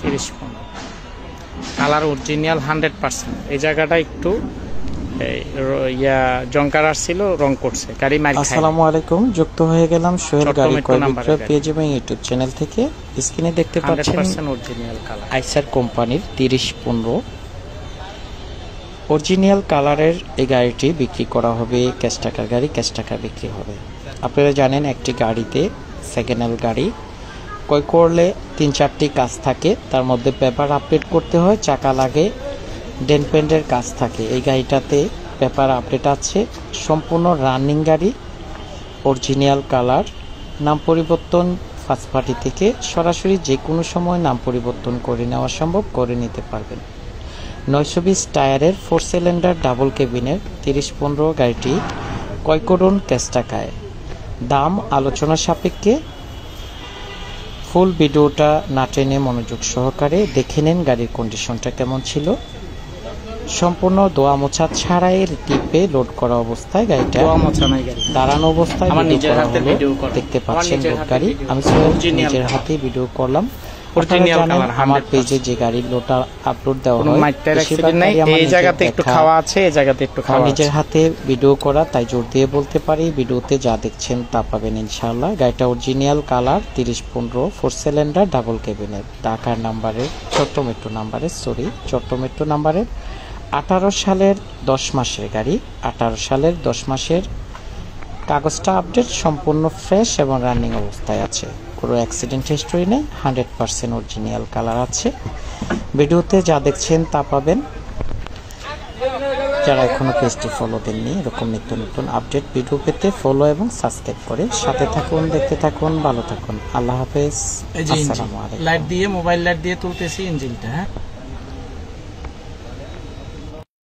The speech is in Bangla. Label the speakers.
Speaker 1: 30-15 কালার অরিজিনাল 100%। এই জায়গাটা একটু জংকার আসছিল, রং করছে, গাড়ি মাইল খায়।
Speaker 2: আসসালামু আলাইকুম, যুক্ত হয়ে গেলাম সোহেল গাড়ি ক্রয় বিক্রয় পেজ এবং ইউটিউব চ্যানেল থেকে। স্ক্রিনে দেখতে পাচ্ছেন
Speaker 1: 100% অরিজিনাল কালার
Speaker 2: আইসার কোম্পানির 30-15 অরিজিনাল কালারের এই গাড়িটি বিক্রি করা হবে। ক্যাশ টাকার গাড়ি, ক্যাশ টাকা বিক্রি হবে। আপনারা জানেন একটি গাড়িতে সেকেন্ড হ্যান্ড গাড়ি ক্রয় করলে 3-4টি কাজ থাকে, তার মধ্যে পেপার আপডেট করতে হয়, চাকা লাগে, ডেন্ট পেন্টের কাজ থাকে। এই গাড়িটাতে পেপার আপডেট আছে, সম্পূর্ণ রানিং গাড়ি, অরিজিনাল কালার। নাম পরিবর্তন ফার্স্ট পার্টি থেকে সরাসরি যে কোনো সময় নাম পরিবর্তন করে নেওয়া সম্ভব, করে নিতে পারবেন। 920 টায়ারের 4 সিলিন্ডার ডাবল কেবিনের 30-15 গাড়িটি ক্রয় করুন ক্যাশ টাকায়। দাম আলোচনা সাপেক্ষে। ফুল ভিডিওটা না টেনে মনোযোগ সহকারে দেখে নেন গাড়ির কন্ডিশনটা কেমন ছিল। সম্পূর্ণ দোয়া মোছা ছাড়াই টিপে লোড করা অবস্থায় গাড়িটা দাঁড়ানো অবস্থায় দেখতে পাচ্ছেন গাড়ি। আমি নিজের হাতে ভিডিও করলাম। আমার পেজে যে গাড়ির লোটা আপলোড দেওয়া হয়
Speaker 1: এই জায়গাতে একটু খাওয়া আছে, এই জায়গাতে একটু খাওয়া,
Speaker 2: নিজের হাতে ভিডিও করা, তাই জোর দিয়ে বলতে পারি ভিডিওতে যা দেখছেন তা পাবেন ইনশাআল্লাহ। গাড়িটা অরিজিনাল কালার 30-15 4 সিলিন্ডার ডাবল কেবিনের, ঢাকার নাম্বারের, চট্টগ্রাম মেট্রো নাম্বারের 18 সালের 10 মাসের গাড়ি। 18 সালের 10 মাসের কাগজটা আপডেট, সম্পূর্ণ ফ্রেশ এবং রানিং অবস্থায় আছে, কোনো অ্যাক্সিডেন্ট হিস্টরি নেই, 100% অরিজিনাল কালার আছে। ভিডিওতে যা দেখছেন তা পাবেন। যারা এখনো পেজটি ফলো দেননি, এরকম নিত্য নতুন আপডেট ভিডিও পেতে ফলো এবং সাবস্ক্রাইব করে সাথে থাকুন, দেখতে থাকুন, ভালো থাকুন। আল্লাহ হাফেজ, আসসালামু আলাইকুম।
Speaker 1: লাইট দিয়ে, মোবাইল লাইট দিয়ে তুলতেছি ইঞ্জিনটা। হ্যাঁ।